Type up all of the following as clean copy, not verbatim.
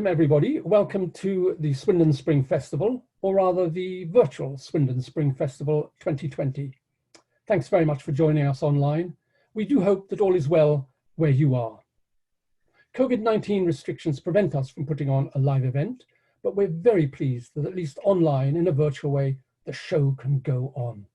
Welcome everybody. Welcome to the Swindon Spring Festival, or rather the virtual Swindon Spring Festival 2020. Thanks very much for joining us online. We do hope that all is well where you are. COVID-19 restrictions prevent us from putting on a live event, but we're very pleased that at least online in a virtual way, the show can go on.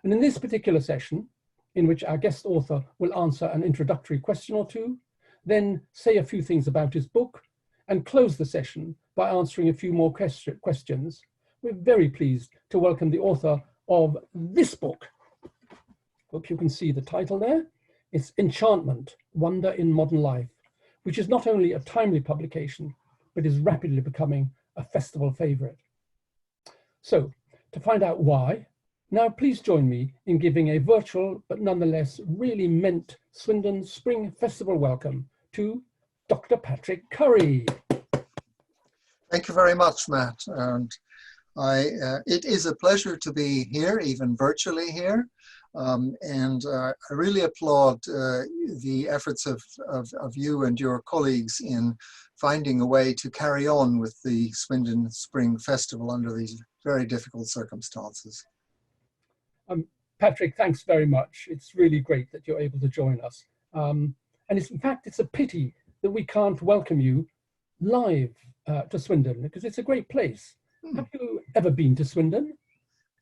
And in this particular session, in which our guest author will answer an introductory question or two, then say a few things about his book, and close the session by answering a few more questions, we're very pleased to welcome the author of this book. Hope you can see the title there. It's Enchantment, Wonder in Modern Life, which is not only a timely publication, but is rapidly becoming a festival favorite. So, to find out why, now please join me in giving a virtual, but nonetheless really meant Swindon Spring Festival welcome to Dr. Patrick Curry. Thank you very much, Matt. And it is a pleasure to be here, even virtually here. I really applaud the efforts of you and your colleagues in finding a way to carry on with the Swindon Spring Festival under these very difficult circumstances. Patrick, thanks very much. It's really great that you're able to join us. And in fact, it's a pity that we can't welcome you live to Swindon, because it's a great place. Have you ever been to Swindon?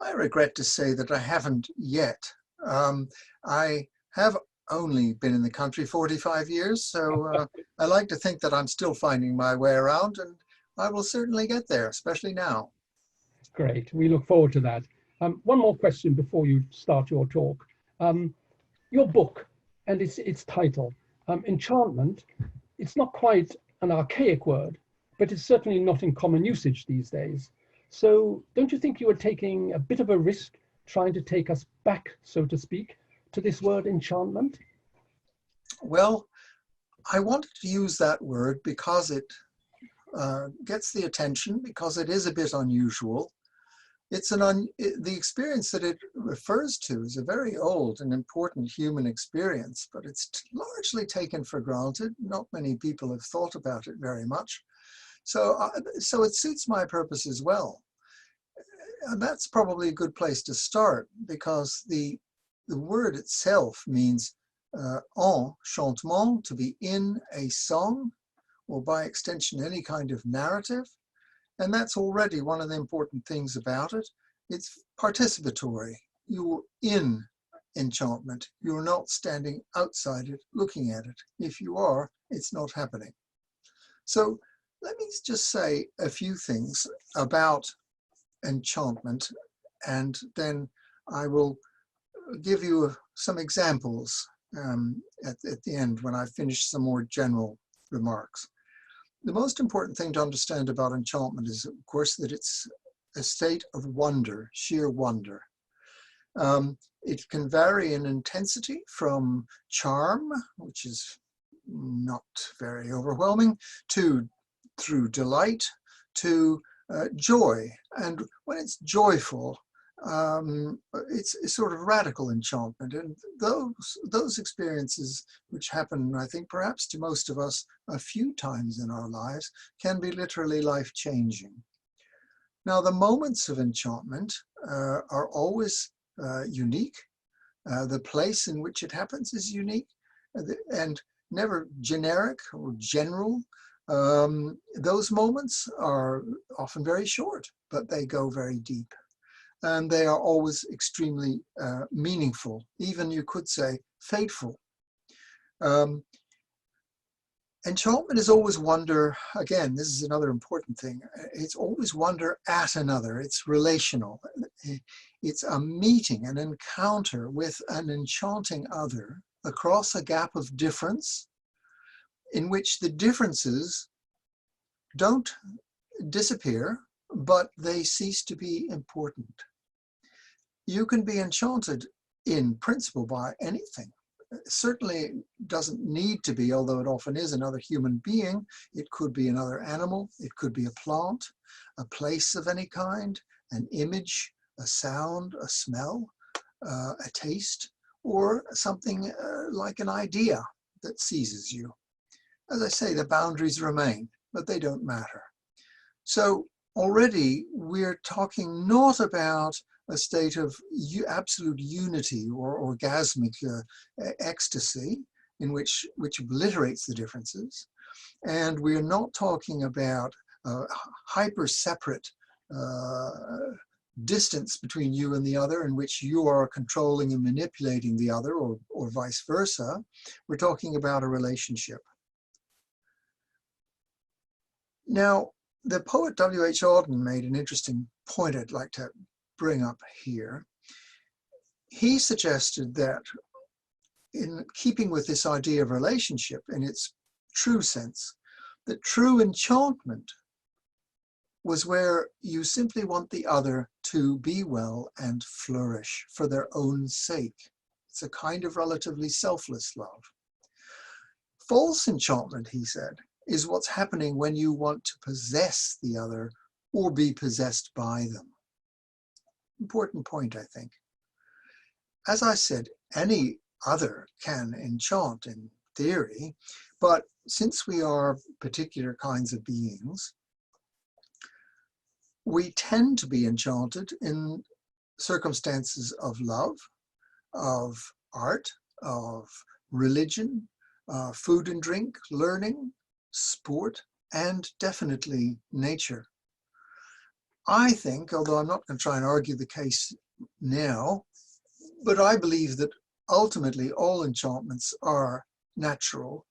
I regret to say that I haven't yet. I have only been in the country 45 years, so I like to think that I'm still finding my way around, and I will certainly get there, especially now. Great, we look forward to that. One more question before you start your talk. Your book and its title, Enchantment, it's not quite an archaic word, but it's certainly not in common usage these days. So don't you think you were taking a bit of a risk trying to take us back, so to speak, to this word enchantment? Well, I wanted to use that word because it gets the attention, because it is a bit unusual. The experience that it refers to is a very old and important human experience, but it's largely taken for granted. Not many people have thought about it very much. So it suits my purpose as well. And that's probably a good place to start, because the word itself means enchantement, to be in a song, or by extension any kind of narrative. And that's already one of the important things about it. It's participatory. You're in enchantment. You're not standing outside it, looking at it. If you are, it's not happening. So let me just say a few things about enchantment, and then I will give you some examples at the end when I finish some more general remarks. The most important thing to understand about enchantment is, of course, that it's a state of wonder, sheer wonder. It can vary in intensity from charm, which is not very overwhelming, through delight, to joy. And when it's joyful, it's sort of radical enchantment. And those experiences, which happen, I think, perhaps to most of us a few times in our lives, can be literally life-changing. Now, the moments of enchantment are always unique. The place in which it happens is unique and never generic or general. Those moments are often very short, but they go very deep. And they are always extremely meaningful, even you could say fateful. Enchantment is always wonder. Again, this is another important thing. It's always wonder at another. It's relational. It's a meeting, an encounter with an enchanting other across a gap of difference, in which the differences don't disappear, but they cease to be important. You can be enchanted in principle by anything. Certainly doesn't need to be, although it often is, another human being. It could be another animal. It could be a plant, a place of any kind, an image, a sound, a smell, a taste, or something like an idea that seizes you. As I say, the boundaries remain. but they don't matter. So already we're talking not about a state of absolute unity or orgasmic ecstasy which obliterates the differences. And we're not talking about hyper-separate distance between you and the other in which you are controlling and manipulating the other, or vice versa. We're talking about a relationship. Now, the poet W.H. Auden made an interesting point I'd like to bring up here. He suggested that in keeping with this idea of relationship in its true sense, that true enchantment was where you simply want the other to be well and flourish for their own sake. It's a kind of relatively selfless love. False enchantment, he said, is what's happening when you want to possess the other or be possessed by them. Important point, I think. As I said, any other can enchant in theory, but since we are particular kinds of beings, we tend to be enchanted in circumstances of love, of art, of religion, food and drink, learning, sport, and definitely nature. I think, although I'm not going to try and argue the case now, but I believe that ultimately all enchantments are natural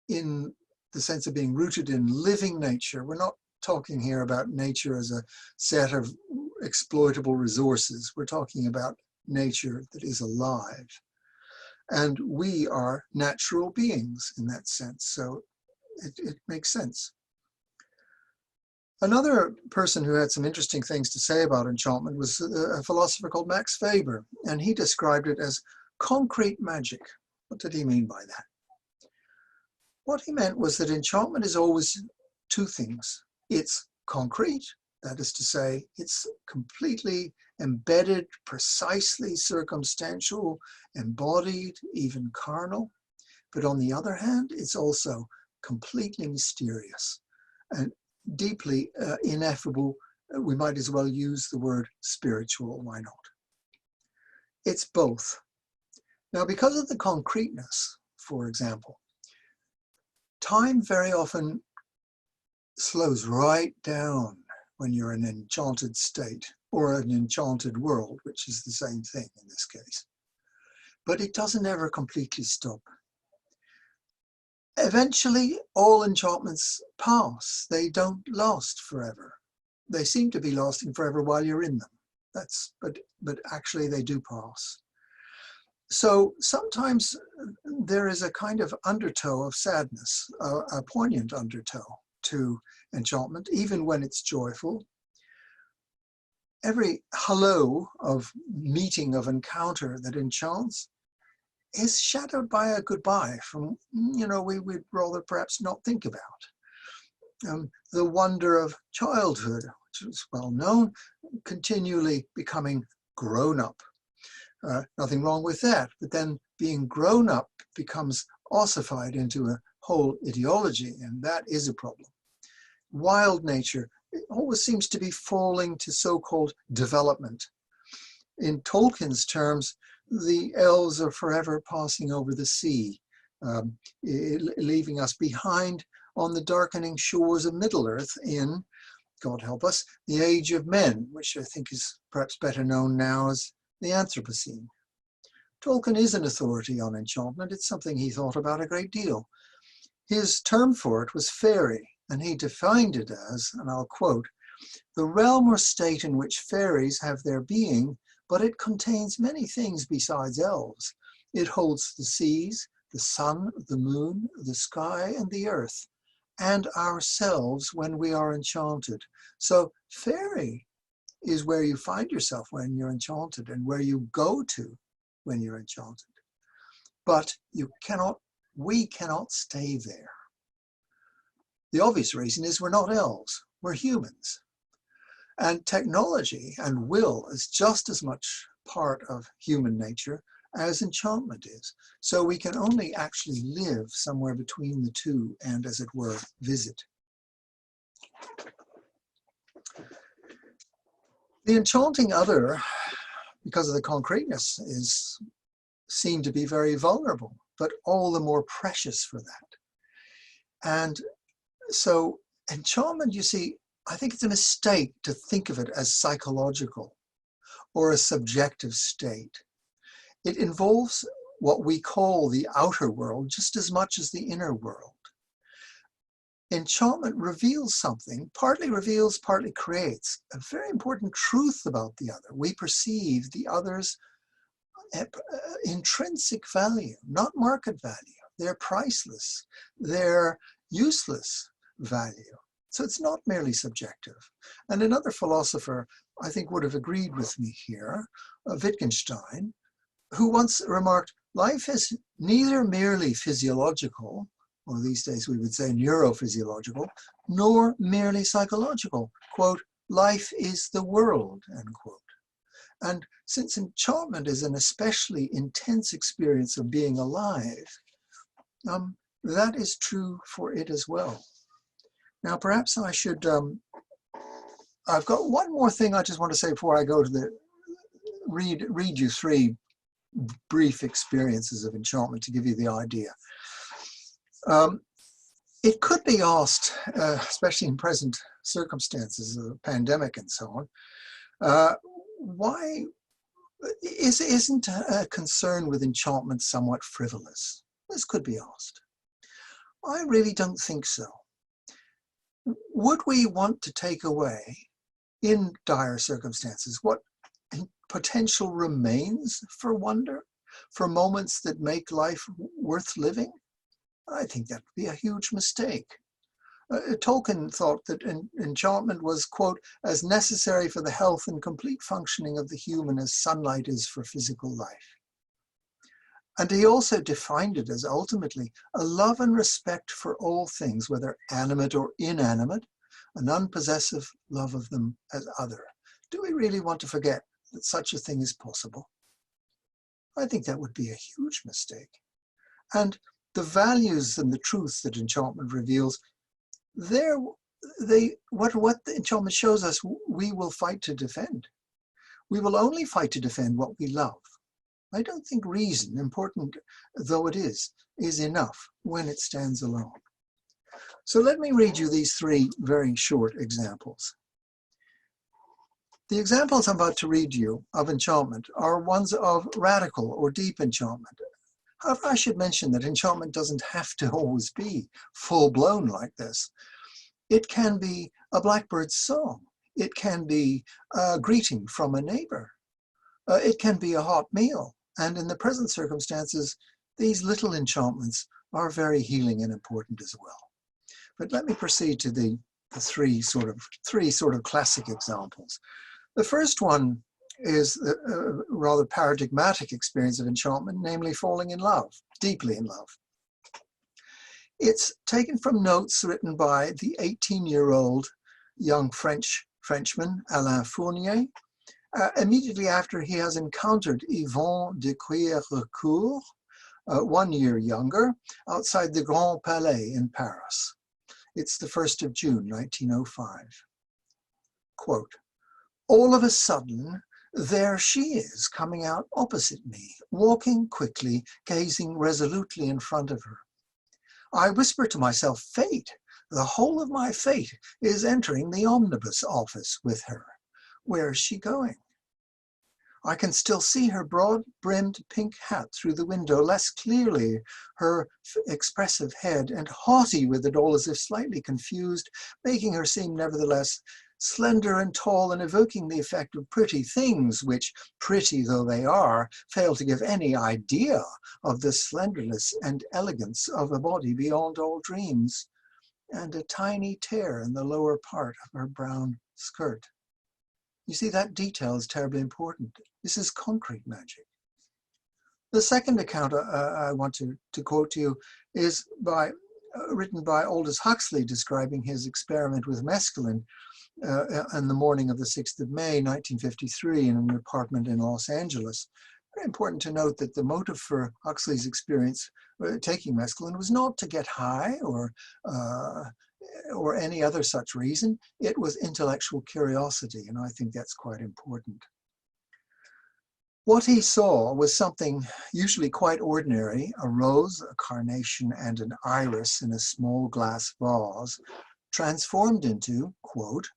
in the sense of being rooted in living nature. We're not talking here about nature as a set of exploitable resources. We're talking about nature that is alive. And we are natural beings in that sense, so it makes sense. Another person who had some interesting things to say about enchantment was a philosopher called Max Weber, and he described it as concrete magic. What did he mean by that? What he meant was that enchantment is always two things. It's concrete, that is to say, it's completely embedded, precisely circumstantial, embodied, even carnal. But on the other hand, it's also completely mysterious and deeply ineffable. We might as well use the word spiritual, why not? It's both. Now, because of the concreteness, for example, time very often slows right down when you're in an enchanted state or an enchanted world, which is the same thing in this case. But it doesn't ever completely stop. Eventually, all enchantments pass. They don't last forever. They seem to be lasting forever while you're in them. But actually they do pass. So sometimes there is a kind of undertow of sadness, a poignant undertow to enchantment, even when it's joyful. Every hello of meeting, of encounter that enchants is shadowed by a goodbye from, we'd rather perhaps not think about. The wonder of childhood, which is well known, continually becoming grown up. Nothing wrong with that, but then being grown up becomes ossified into a whole ideology, and that is a problem. Wild nature always seems to be falling to so-called development. In Tolkien's terms, the elves are forever passing over the sea, leaving us behind on the darkening shores of Middle-earth in, God help us, the Age of Men, which I think is perhaps better known now as the Anthropocene. Tolkien is an authority on enchantment. It's something he thought about a great deal. His term for it was fairy, and he defined it as, and I'll quote, "the realm or state in which fairies have their being, but it contains many things besides elves. It holds the seas, the sun, the moon, the sky, and the earth, and ourselves when we are enchanted." So fairy is where you find yourself when you're enchanted and where you go to when you're enchanted. But we cannot stay there. The obvious reason is we're not elves, we're humans. And technology and will is just as much part of human nature as enchantment is. So we can only actually live somewhere between the two and, as it were, visit. The enchanting other, because of the concreteness, is seen to be very vulnerable, but all the more precious for that. And so enchantment, you see, I think it's a mistake to think of it as psychological or a subjective state. It involves what we call the outer world just as much as the inner world. Enchantment reveals something, partly reveals, partly creates, a very important truth about the other. We perceive the other's intrinsic value, not market value. They're priceless, they're useless value. So it's not merely subjective. And another philosopher, I think, would have agreed with me here, Wittgenstein, who once remarked, life is neither merely physiological, or these days we would say neurophysiological, nor merely psychological. Quote, life is the world, end quote. And since enchantment is an especially intense experience of being alive, that is true for it as well. Now, perhaps I should, I've got one more thing I just want to say before I go to the, read you three brief experiences of enchantment to give you the idea. It could be asked, especially in present circumstances of the pandemic and so on, why isn't a concern with enchantment somewhat frivolous? This could be asked. I really don't think so. Would we want to take away, in dire circumstances, what potential remains for wonder, for moments that make life worth living? I think that would be a huge mistake. Tolkien thought that enchantment was, quote, as necessary for the health and complete functioning of the human as sunlight is for physical life. And he also defined it as ultimately a love and respect for all things, whether animate or inanimate, an unpossessive love of them as other. Do we really want to forget that such a thing is possible? I think that would be a huge mistake. And the values and the truths that enchantment reveals, what the enchantment shows us, we will fight to defend. We will only fight to defend what we love. I don't think reason, important though it is enough when it stands alone. So let me read you these three very short examples. The examples I'm about to read you of enchantment are ones of radical or deep enchantment. However, I should mention that enchantment doesn't have to always be full-blown like this. It can be a blackbird's song. It can be a greeting from a neighbor. It can be a hot meal. And in the present circumstances, these little enchantments are very healing and important as well. But let me proceed to the three sort of classic examples. The first one is a rather paradigmatic experience of enchantment, namely falling in love, deeply in love. It's taken from notes written by the 18-year-old young Frenchman, Alain Fournier, immediately after he has encountered Yvonne de Cuire-Recourt, 1 year younger, outside the Grand Palais in Paris. It's the 1st of June, 1905. Quote, all of a sudden, there she is coming out opposite me, walking quickly, gazing resolutely in front of her. I whisper to myself, fate, the whole of my fate is entering the omnibus office with her. Where is she going? I can still see her broad-brimmed pink hat through the window, less clearly her expressive head, and haughty with it all as if slightly confused, making her seem nevertheless slender and tall and evoking the effect of pretty things, which, pretty though they are, fail to give any idea of the slenderness and elegance of a body beyond all dreams, and a tiny tear in the lower part of her brown skirt. You see, that detail is terribly important. This is concrete magic. The second account I want to quote to you is written by Aldous Huxley, describing his experiment with mescaline on the morning of the 6th of May, 1953, in an apartment in Los Angeles. Very important to note that the motive for Huxley's experience taking mescaline was not to get high or or any other such reason. It was intellectual curiosity, and I think that's quite important. What he saw was something usually quite ordinary: a rose, a carnation, and an iris in a small glass vase, transformed into, quote,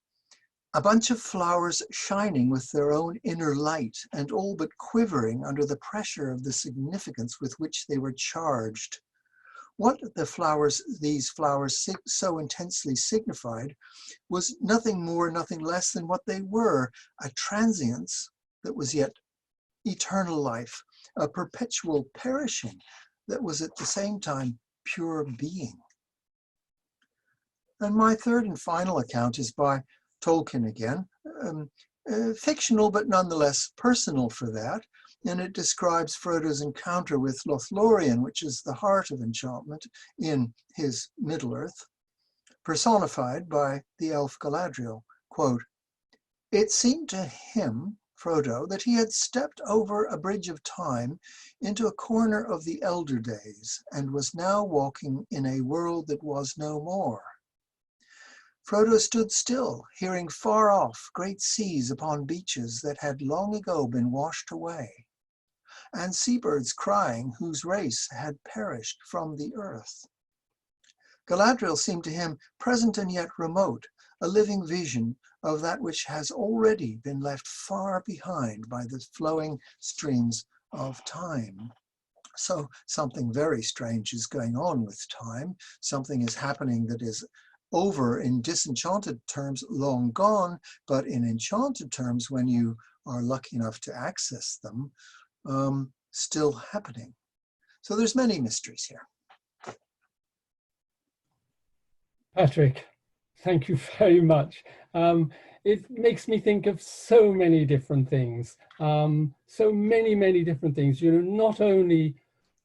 a bunch of flowers shining with their own inner light and all but quivering under the pressure of the significance with which they were charged. What these flowers so intensely signified was nothing more, nothing less than what they were: a transience that was yet eternal life, a perpetual perishing that was at the same time pure being. And my third and final account is by Tolkien again, fictional but nonetheless personal for that, and it describes Frodo's encounter with Lothlorien, which is the heart of enchantment in his Middle-earth, personified by the elf Galadriel. Quote, it seemed to him, Frodo, that he had stepped over a bridge of time into a corner of the elder days and was now walking in a world that was no more. Frodo stood still, hearing far off great seas upon beaches that had long ago been washed away, and seabirds crying whose race had perished from the earth. Galadriel seemed to him present and yet remote, a living vision of that which has already been left far behind by the flowing streams of time. So something very strange is going on with time. Something is happening that is over in disenchanted terms long gone, but in enchanted terms, when you are lucky enough to access them, still happening. So there's many mysteries here. Patrick, thank you very much. It makes me think of so many different things, so many different things, you know, not only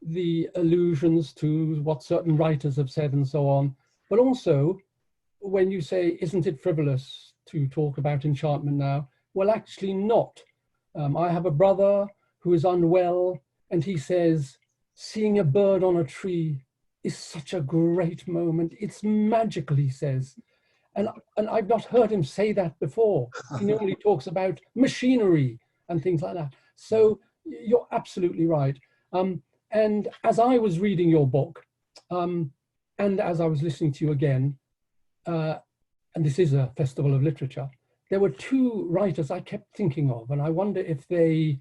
the allusions to what certain writers have said and so on, but also when you say, isn't it frivolous to talk about enchantment now? Well, actually not. I have a brother who is unwell, and he says, seeing a bird on a tree is such a great moment. It's magical, he says. And I've not heard him say that before. He normally talks about machinery and things like that. So you're absolutely right. And as I was reading your book, and as I was listening to you again, and this is a festival of literature, there were two writers I kept thinking of, and I wonder if they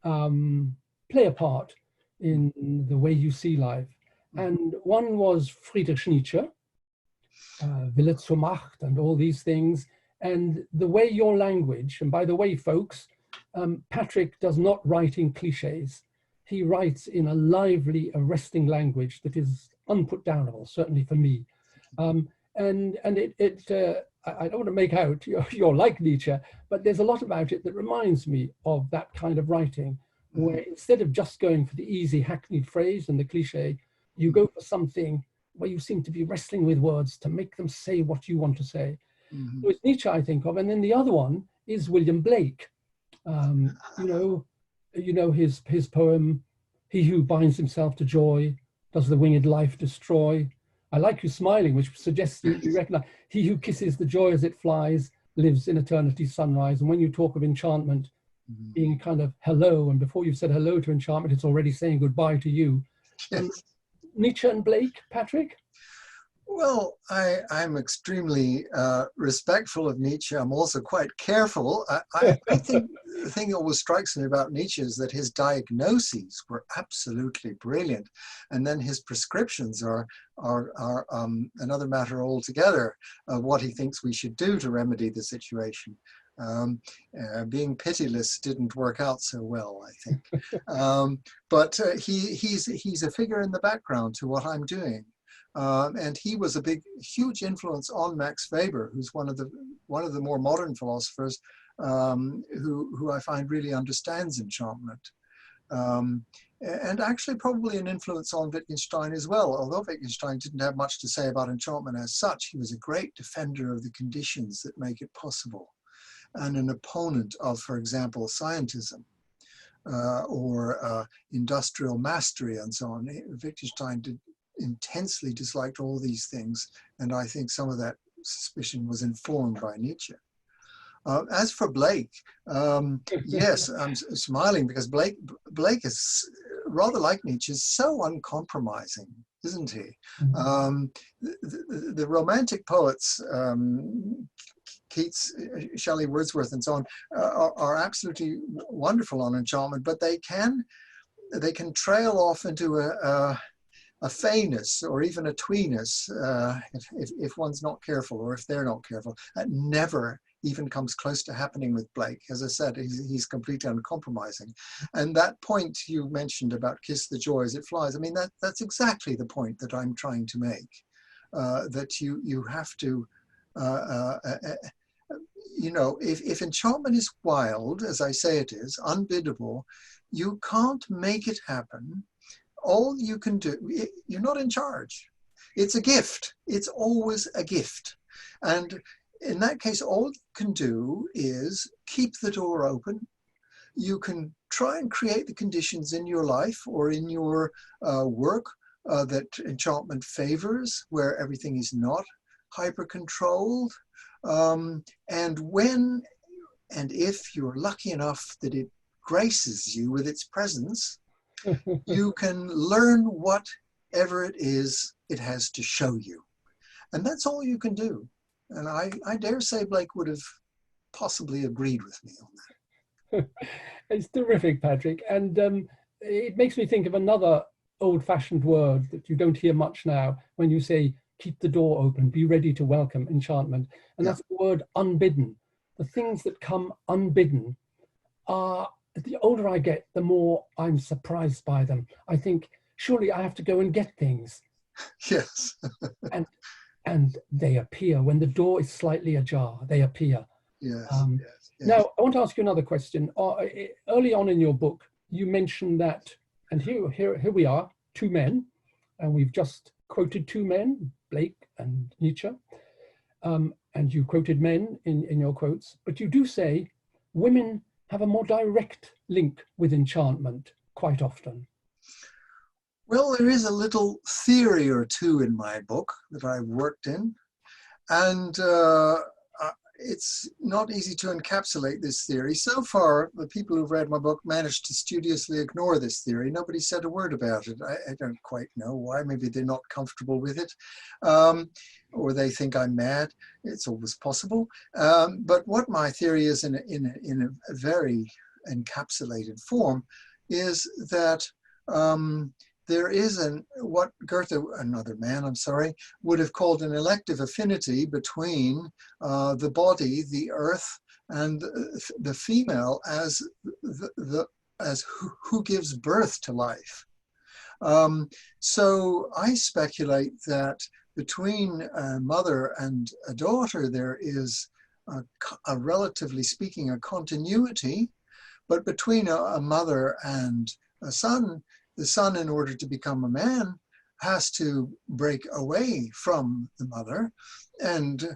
play a part in the way you see life. And one was Friedrich Nietzsche, Wille zur Macht and all these things. And the way your language, and by the way, folks, Patrick does not write in cliches. He writes in a lively, arresting language that is unputdownable, certainly for me. And I don't want to make out you're like Nietzsche, but there's a lot about it that reminds me of that kind of writing, where instead of just going for the easy hackneyed phrase and the cliche, you go for something where you seem to be wrestling with words to make them say what you want to say. So it's Nietzsche I think of, and then the other one is William Blake. You know his poem, "He who binds himself to joy, does the winged life destroy." I like you smiling, which suggests you recognize, "He who kisses the joy as it flies, lives in eternity's sunrise." And when you talk of enchantment being kind of hello, and before you've said hello to enchantment, it's already saying goodbye to you. And Nietzsche and Blake, Patrick? Well, I'm extremely respectful of Nietzsche. I'm also quite careful. I think the thing that always strikes me about Nietzsche is that his diagnoses were absolutely brilliant, and then his prescriptions are another matter altogether of what he thinks we should do to remedy the situation. Being pitiless didn't work out so well, I think. But he's a figure in the background to what I'm doing. And he was a huge influence on Max Weber, who's one of the more modern philosophers who I find really understands enchantment. And actually probably an influence on Wittgenstein as well. Although Wittgenstein didn't have much to say about enchantment as such, he was a great defender of the conditions that make it possible, and an opponent of, for example, scientism or industrial mastery and so on. Wittgenstein intensely disliked all these things. And I think some of that suspicion was informed by Nietzsche. As for Blake, yes, I'm smiling because Blake is rather like Nietzsche, is so uncompromising, isn't he? The romantic poets, Keats, Shelley, Wordsworth, and so on, are absolutely wonderful on enchantment, but they can trail off into a feyness or even a tweeness if one's not careful, or if they're not careful. That never even comes close to happening with Blake. As I said, he's completely uncompromising. And that point you mentioned about kiss the joy as it flies, I mean, that's exactly the point that I'm trying to make, that you have to, you know, if enchantment is wild, as I say it is, unbiddable, you can't make it happen. All you can do, you're not in charge. It's a gift. It's always a gift. And in that case, all you can do is keep the door open. You can try and create the conditions in your life or in your work that enchantment favors, where everything is not hyper-controlled. And when and if you're lucky enough that it graces you with its presence, you can learn whatever it is it has to show you. And that's all you can do. And I dare say Blake would have possibly agreed with me on that. It's terrific, Patrick. And it makes me think of another old-fashioned word that you don't hear much now when you say, keep the door open, be ready to welcome enchantment. And that's the word unbidden. The things that come unbidden are, the older I get, the more I'm surprised by them. I think, surely I have to go and get things. Yes. And they appear. When the door is slightly ajar, they appear. Yes, yes. Now, I want to ask you another question. Early on in your book, you mentioned that, and here we are, two men, and we've just quoted two men, Blake and Nietzsche, and you quoted men in your quotes, but you do say women have a more direct link with enchantment quite often. Well, there is a little theory or two in my book that I've worked in, and it's not easy to encapsulate this theory. So far, the people who've read my book managed to studiously ignore this theory. Nobody said a word about it. I don't quite know why. Maybe they're not comfortable with it, or they think I'm mad. It's always possible. But what my theory is in a very encapsulated form is that there is what Goethe, another man, I'm sorry, would have called an elective affinity between the body, the earth, and the female as who gives birth to life. So I speculate that between a mother and a daughter, there is a relatively speaking, a continuity, but between a mother and a son, the son, in order to become a man, has to break away from the mother and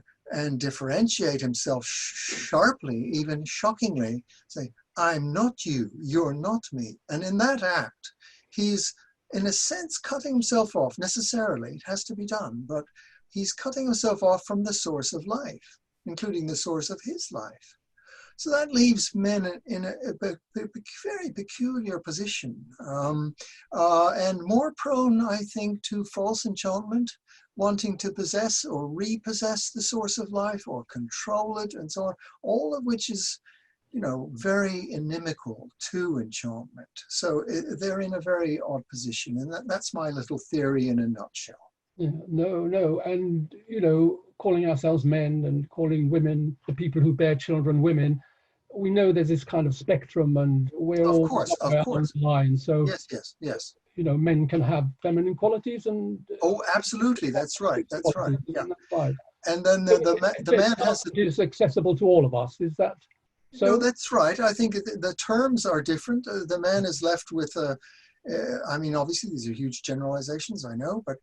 differentiate himself sharply, even shockingly, say, I'm not you, you're not me. And in that act, he's, in a sense, cutting himself off. Necessarily, it has to be done, but he's cutting himself off from the source of life, including the source of his life. So that leaves men in a very peculiar position, and more prone, I think, to false enchantment, wanting to possess or repossess the source of life or control it and so on, all of which is, you know, very inimical to enchantment. So they're in a very odd position, and that's my little theory in a nutshell. Yeah, no, and, you know, calling ourselves men and calling women, the people who bear children, women, we know there's this kind of spectrum, and we're all on the line. So yes. You know, men can have feminine qualities, and oh, absolutely, that's right. Yeah. That's right. And then the man has to, is accessible to all of us. Is that so? No, that's right. I think the terms are different. The man is left with I mean, obviously, these are huge generalizations, I know, but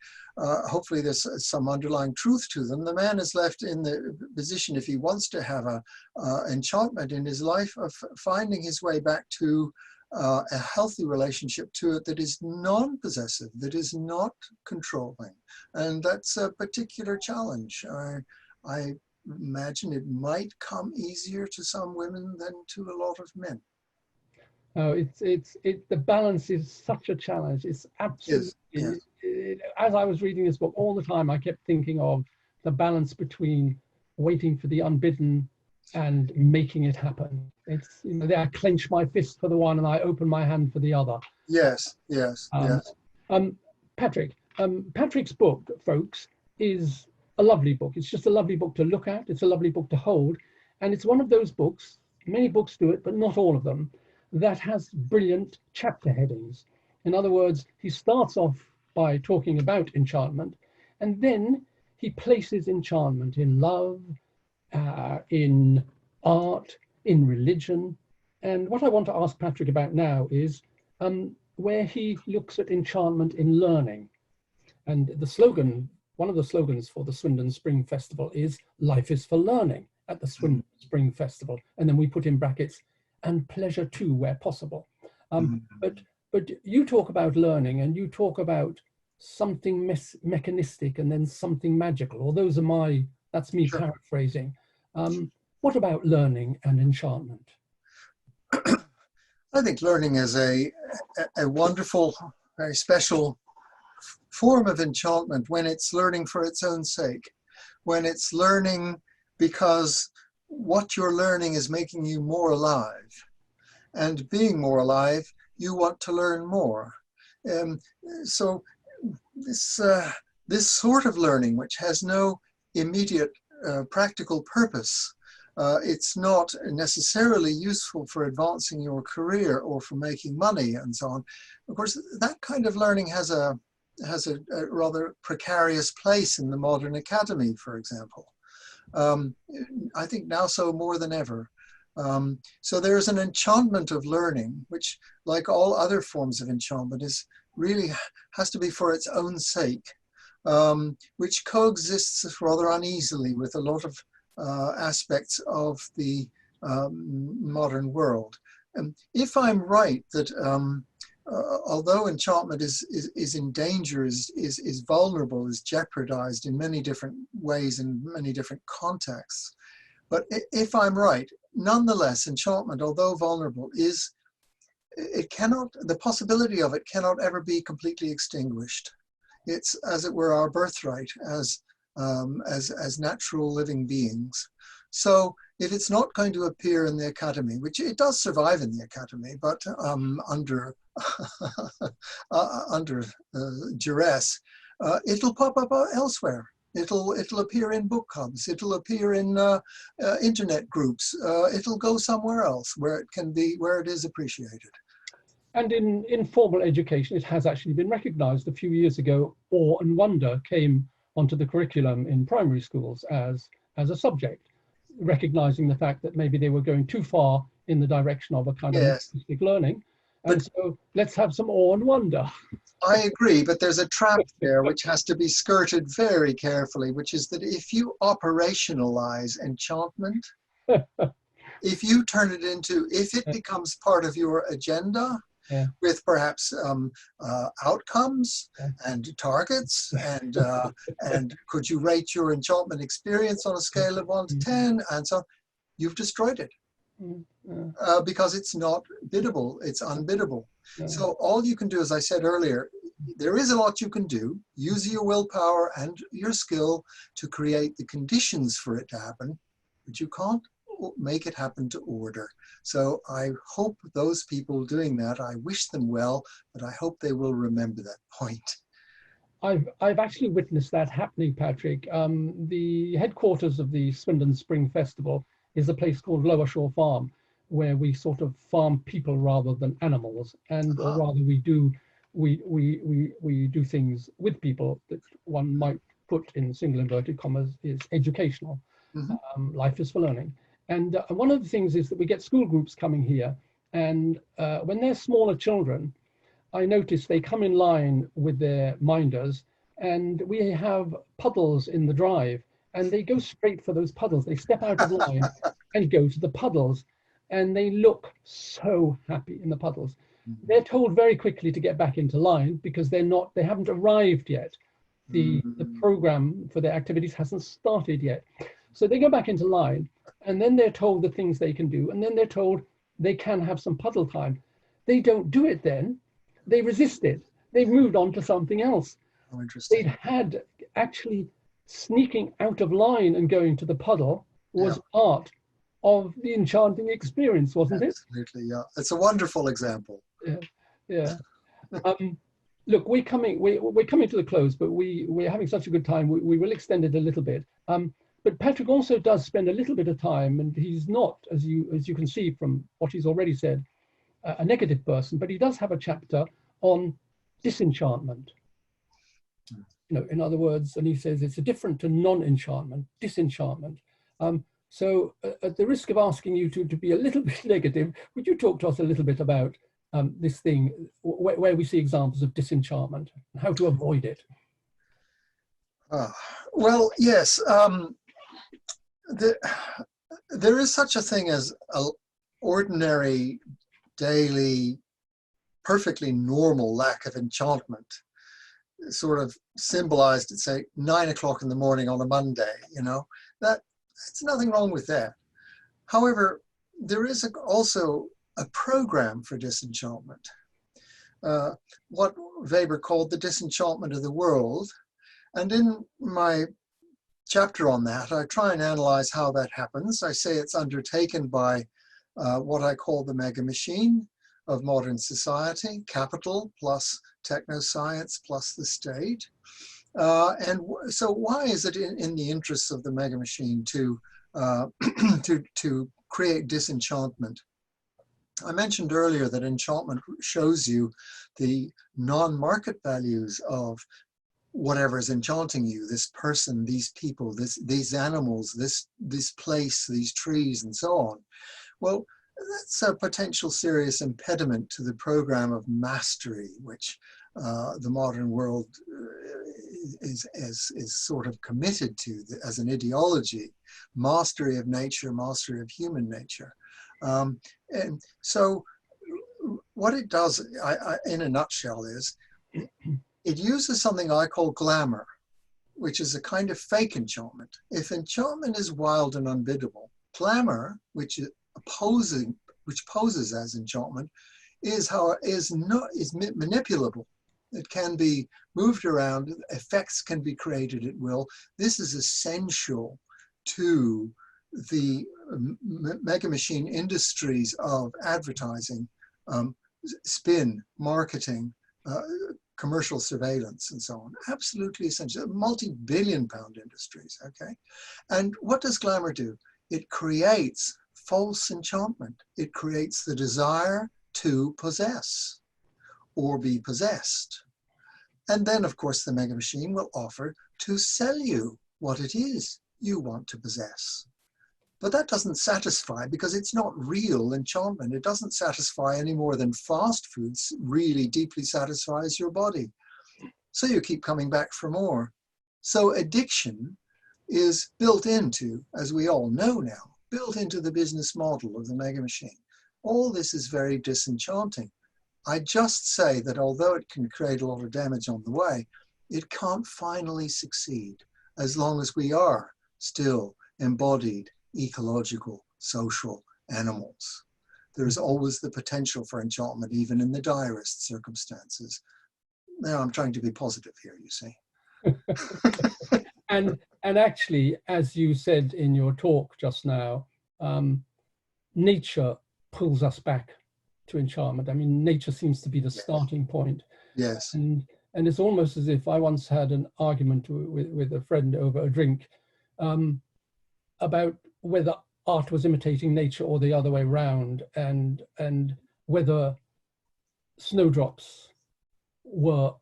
hopefully there's some underlying truth to them. The man is left in the position, if he wants to have a enchantment in his life, of finding his way back to a healthy relationship to it that is non-possessive, that is not controlling. And that's a particular challenge. I imagine it might come easier to some women than to a lot of men. Oh, the balance is such a challenge. It's absolutely, Yes. As I was reading this book all the time, I kept thinking of the balance between waiting for the unbidden and making it happen. It's, you know, I clench my fist for the one and I open my hand for the other. Yes. Patrick, Patrick's book, folks, is a lovely book. It's just a lovely book to look at. It's a lovely book to hold. And it's one of those books, many books do it, but not all of them, that has brilliant chapter headings. In other words, he starts off by talking about enchantment, and then he places enchantment in love, in art, in religion. And what I want to ask Patrick about now is where he looks at enchantment in learning. And the slogan, one of the slogans for the Swindon Spring Festival is "Life is for learning" at the Swindon Spring Festival. And then we put in brackets, "and pleasure too, where possible." But you talk about learning and you talk about something mechanistic and then something magical, or that's me Sure. paraphrasing. What about learning and enchantment? I think learning is a wonderful, very special form of enchantment when it's learning for its own sake, when it's learning because what you're learning is making you more alive. And being more alive, you want to learn more. So this sort of learning, which has no immediate practical purpose, it's not necessarily useful for advancing your career or for making money and so on. Of course, that kind of learning has a rather precarious place in the modern academy, for example. I think now so more than ever. So there's an enchantment of learning, which, like all other forms of enchantment, really has to be for its own sake, which coexists rather uneasily with a lot of aspects of the modern world. If I'm right that although enchantment is in danger, is vulnerable, is jeopardized in many different ways in many different contexts, but if I'm right, nonetheless, enchantment, although vulnerable, the possibility of it cannot ever be completely extinguished. It's, as it were, our birthright as natural living beings. So if it's not going to appear in the academy, which it does survive in the academy, but under duress, it'll pop up elsewhere. It'll appear in book clubs. It'll appear in internet groups. It'll go somewhere else where it is appreciated. And in formal education, it has actually been recognized. A few years ago, awe and wonder came onto the curriculum in primary schools as a subject, recognizing the fact that maybe they were going too far in the direction of a kind of artistic learning. And so let's have some awe and wonder. I agree, but there's a trap there which has to be skirted very carefully, which is that if you operationalize enchantment, if it becomes part of your agenda, with perhaps outcomes and targets, and could you rate your enchantment experience on a scale of 1 to 10, and so on, you've destroyed it. Because it's not biddable, it's unbiddable. So all you can do, as I said earlier, there is a lot you can do. Use your willpower and your skill to create the conditions for it to happen, but you can't make it happen to order. So I hope those people doing that, I wish them well, but I hope they will remember that point. I've actually witnessed that happening, Patrick. The headquarters of the Swindon Spring Festival is a place called Lower Shore Farm, where we sort of farm people rather than animals, and or rather we do things with people that one might put in single inverted commas is educational. Life is for learning. And one of the things is that we get school groups coming here, and when they're smaller children, I notice they come in line with their minders, and we have puddles in the drive, and they go straight for those puddles. They step out of line and go to the puddles. and they look so happy in the puddles. Mhm. They're told very quickly to get back into line because they haven't arrived yet. The program for their activities hasn't started yet. So they go back into line, and then they're told the things they can do, and then they're told they can have some puddle time. They don't do it then. They resist it. They've moved on to something else. Oh, interesting. They'd had actually sneaking out of line and going to the puddle was part of the enchanting experience, wasn't it? Absolutely, yeah. It's a wonderful example. Yeah. Look, we're coming to the close, but we're having such a good time. We will extend it a little bit. But Patrick also does spend a little bit of time, and he's not, as you can see from what he's already said, a negative person, but he does have a chapter on disenchantment. In other words, and he says it's different to non-enchantment, disenchantment. So at the risk of asking you to be a little bit negative, would you talk to us a little bit about this thing where we see examples of disenchantment and how to avoid it? Well, yes. There is such a thing as an ordinary, daily, perfectly normal lack of enchantment, sort of symbolized at, say, 9 o'clock in the morning on a Monday. That's nothing wrong with that. However, there is also a program for disenchantment, what Weber called the disenchantment of the world. And in my chapter on that, I try and analyze how that happens. I say it's undertaken by what I call the mega machine of modern society, capital plus technoscience plus the state. And so why is it in the interests of the mega machine to create disenchantment? I mentioned earlier that enchantment shows you the non-market values of whatever is enchanting you, this person, these people, these animals, this place, these trees, and so on. Well, that's a potential serious impediment to the program of mastery, which the modern world is sort of committed to as an ideology: mastery of nature, mastery of human nature. And so what it does, in a nutshell, is it uses something I call glamour, which is a kind of fake enchantment. If enchantment is wild and unbiddable, glamour, which poses as enchantment, is manipulable. It can be moved around. Effects can be created at will. This is essential to the mega machine industries of advertising, spin, marketing, commercial surveillance, and so on. Absolutely essential. Multi-billion-pound industries, okay? And what does glamour do? It creates false enchantment. It creates the desire to possess or be possessed. And then, of course, the mega machine will offer to sell you what it is you want to possess. But that doesn't satisfy, because it's not real enchantment. It doesn't satisfy any more than fast foods really deeply satisfies your body. So you keep coming back for more. So addiction is built into, as we all know now, built into the business model of the mega machine. All this is very disenchanting. I just say that although it can create a lot of damage on the way, it can't finally succeed as long as we are still embodied ecological, social animals. There's always the potential for enchantment, even in the direst circumstances. Now, I'm trying to be positive here, you see. And actually, as you said in your talk just now, nature pulls us back to enchantment. I mean, nature seems to be the starting point. Yes. And it's almost as if I once had an argument with a friend over a drink about whether art was imitating nature or the other way around, and whether snowdrops were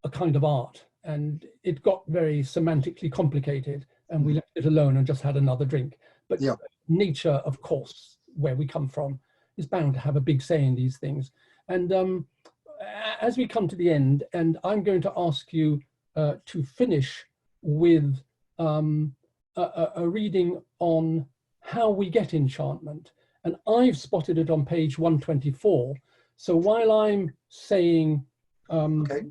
a kind of art. And it got very semantically complicated, and we left it alone and just had another drink. But nature, of course, where we come from, is bound to have a big say in these things. And as we come to the end, and I'm going to ask you to finish with a reading on how we get enchantment and I've spotted it on page 124. So while I'm saying, Okay.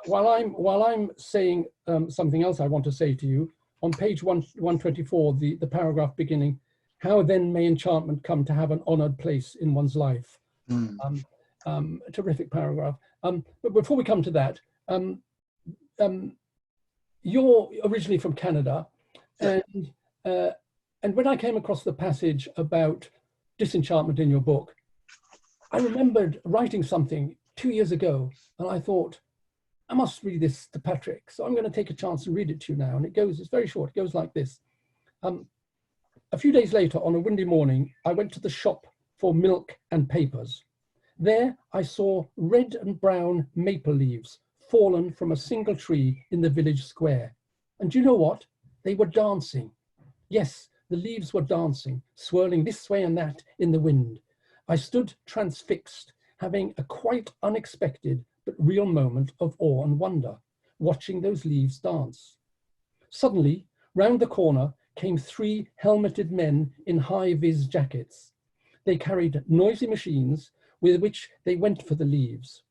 while I'm saying something else I want to say to you, on page 124, the paragraph beginning, how then may enchantment come to have an honored place in one's life? Mm. A terrific paragraph. But before we come to that, you're originally from Canada, Yeah. and when I came across the passage about disenchantment in your book, I remembered writing something 2 years ago, and I thought, I must read this to Patrick. So I'm going to take a chance and read it to you now. And it's very short. It goes like this. A few days later, on a windy morning, I went to the shop for milk and papers. There I saw red and brown maple leaves fallen from a single tree in the village square. And do you know what? They were dancing. Yes, the leaves were dancing, swirling this way and that in the wind. I stood transfixed, having a quite unexpected but real moment of awe and wonder, watching those leaves dance. Suddenly, round the corner came 3 helmeted men in high-vis jackets. They carried noisy machines with which they went for the leaves.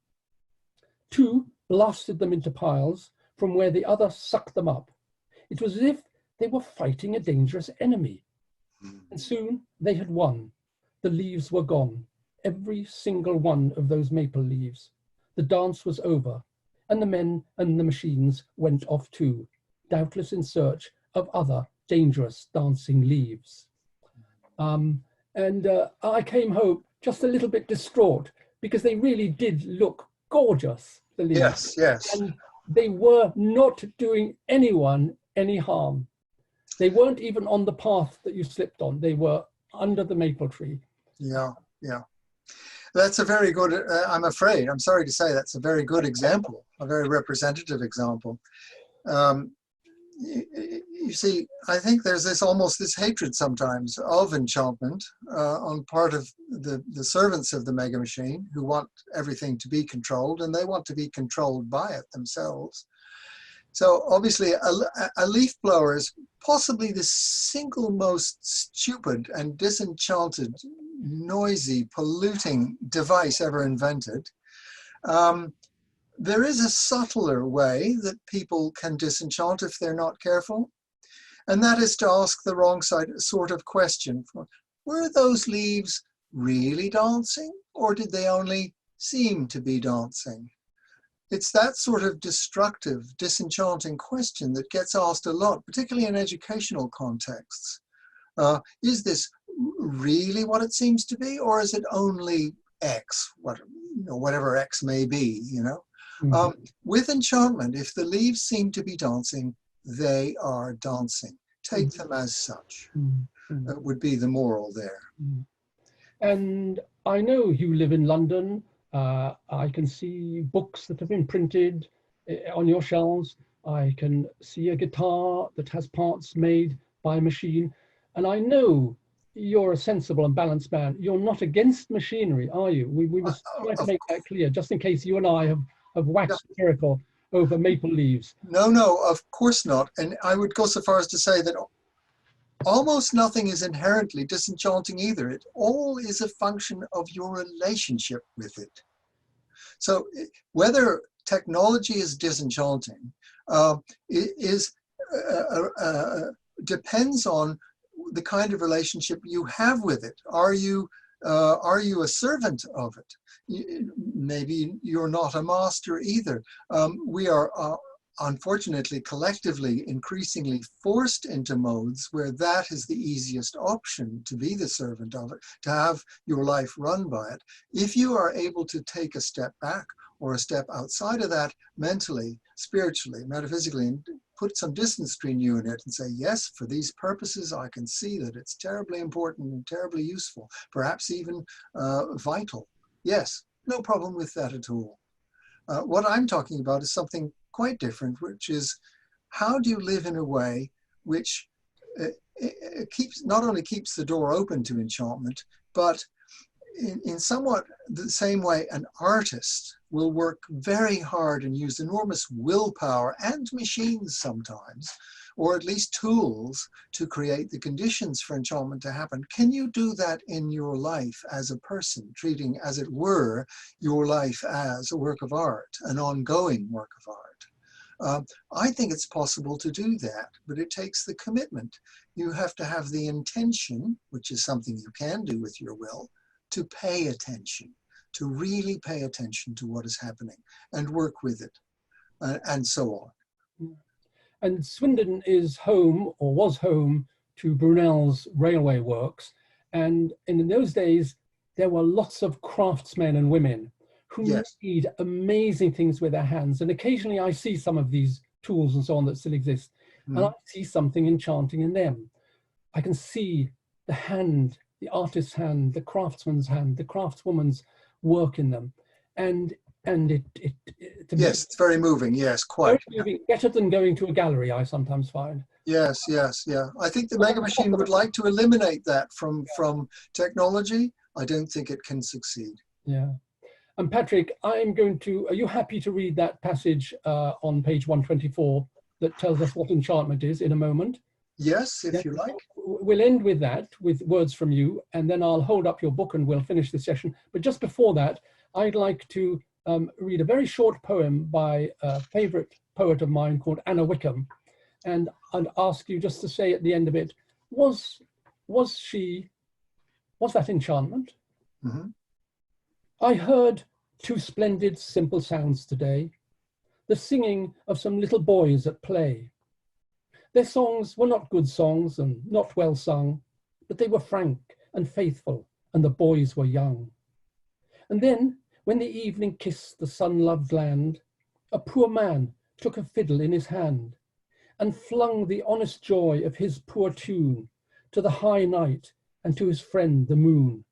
2 blasted them into piles, from where the other sucked them up. It was as if they were fighting a dangerous enemy. And soon they had won. The leaves were gone, every single one of those maple leaves. The dance was over, and the men and the machines went off too, doubtless in search of other dangerous dancing leaves. I came home just a little bit distraught, because they really did look gorgeous, the leaves. Yes, yes. And they were not doing anyone any harm. They weren't even on the path that you slipped on. They were under the maple tree. Yeah, yeah. That's a very good, I'm sorry to say, that's a very good example, a very representative example. You see, I think there's almost this hatred sometimes of enchantment on part of the servants of the mega machine, who want everything to be controlled, and they want to be controlled by it themselves. So obviously a leaf blower is possibly the single most stupid and disenchanted, noisy, polluting device ever invented. There is a subtler way that people can disenchant if they're not careful, and that is to ask the wrong sort of question. Were those leaves really dancing, or did they only seem to be dancing? It's that sort of destructive, disenchanting question that gets asked a lot, particularly in educational contexts. Is this really what it seems to be, or is it only X, whatever X may be, you know? Mm-hmm. With enchantment, if the leaves seem to be dancing, they are dancing. Take them as such. That would be the moral there. And I know you live in London. I can see books that have been printed on your shelves. I can see a guitar that has parts made by a machine. And I know you're a sensible and balanced man. You're not against machinery, are you? We must try to make that clear, just in case you and I have waxed lyrical over maple leaves. No, of course not. And I would go so far as to say that almost nothing is inherently disenchanting either. It all is a function of your relationship with it. So whether technology is disenchanting depends on the kind of relationship you have with it. Are you a servant of it? Maybe you're not a master either. We are unfortunately, collectively, increasingly forced into modes where that is the easiest option, to be the servant of it, to have your life run by it. If you are able to take a step back or a step outside of that mentally, spiritually, metaphysically, and put some distance between you and it and say, yes, for these purposes, I can see that it's terribly important and terribly useful, perhaps even vital. Yes, no problem with that at all. What I'm talking about is something quite different, which is, how do you live in a way which not only keeps the door open to enchantment, but in somewhat the same way an artist will work very hard and use enormous willpower and machines sometimes, or at least tools to create the conditions for enchantment to happen. Can you do that in your life as a person, treating, as it were, your life as a work of art, an ongoing work of art? I think it's possible to do that, but it takes the commitment. You have to have the intention, which is something you can do with your will, to pay attention, to really pay attention to what is happening and work with it, and so on. And Swindon is home, or was home, to Brunel's railway works. And in those days, there were lots of craftsmen and women who Yes. made amazing things with their hands. And occasionally I see some of these tools and so on that still exist, and I see something enchanting in them. I can see the hand, the artist's hand, the craftsman's hand, the craftswoman's work in them. And Yes, it's very moving. Yes, quite. very moving, better than going to a gallery, I sometimes find. Yes, yes, yeah. I think the Mega Machine would like to eliminate that from technology. I don't think it can succeed. Yeah. And Patrick, are you happy to read that passage on page 124 that tells us what enchantment is in a moment? Yes, if you like. We'll end with that, with words from you, and then I'll hold up your book and we'll finish the session. But just before that, I'd like to read a very short poem by a favorite poet of mine called Anna Wickham. And I'd ask you just to say at the end of it, was that enchantment? Mm-hmm. I heard two splendid simple sounds today, the singing of some little boys at play. Their songs were not good songs and not well sung, but they were frank and faithful, and the boys were young. And then, when the evening kissed the sun-loved land, a poor man took a fiddle in his hand and flung the honest joy of his poor tune to the high night and to his friend the moon.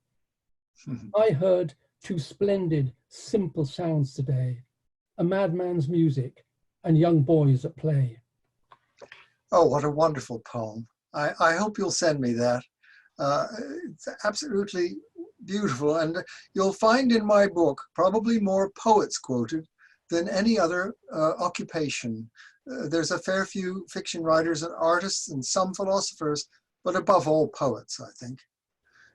I heard two splendid, simple sounds today, a madman's music and young boys at play. Oh, what a wonderful poem. I hope you'll send me that. It's absolutely beautiful. And you'll find in my book probably more poets quoted than any other occupation. There's a fair few fiction writers and artists and some philosophers, but above all poets, I think.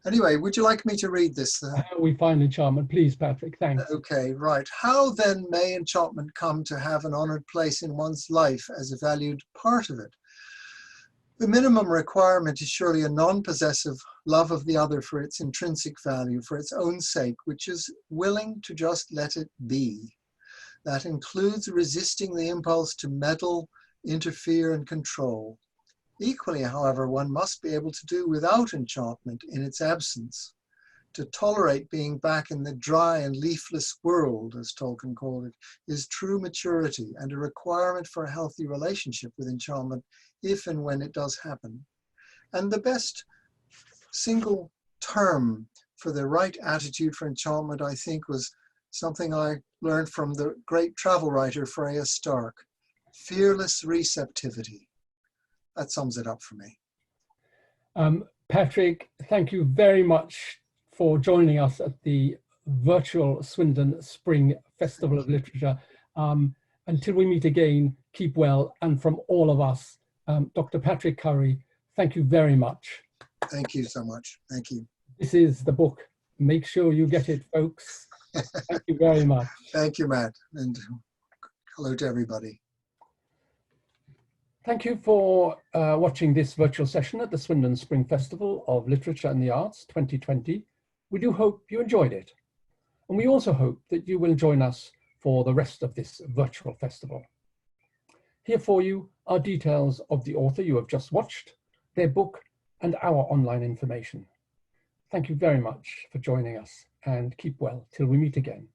Anyway, would you like me to read this? How we find enchantment, please, Patrick, thanks. Okay, right. How then may enchantment come to have an honored place in one's life as a valued part of it? The minimum requirement is surely a non-possessive love of the other for its intrinsic value, for its own sake, which is willing to just let it be. That includes resisting the impulse to meddle, interfere, and control. Equally, however, one must be able to do without enchantment in its absence. To tolerate being back in the dry and leafless world, as Tolkien called it, is true maturity and a requirement for a healthy relationship with enchantment if and when it does happen. And the best single term for the right attitude for enchantment, I think, was something I learned from the great travel writer Freya Stark: fearless receptivity. That sums it up for me. Patrick, thank you very much for joining us at the virtual Swindon Spring Festival of Literature. Until we meet again, keep well. And from all of us, Dr. Patrick Curry, thank you very much. Thank you so much. Thank you. This is the book. Make sure you get it, folks. Thank you very much. Thank you, Matt. And hello to everybody. Thank you for watching this virtual session at the Swindon Spring Festival of Literature and the Arts 2020. We do hope you enjoyed it. And we also hope that you will join us for the rest of this virtual festival. Here for you are details of the author you have just watched, their book, and our online information. Thank you very much for joining us, and keep well till we meet again.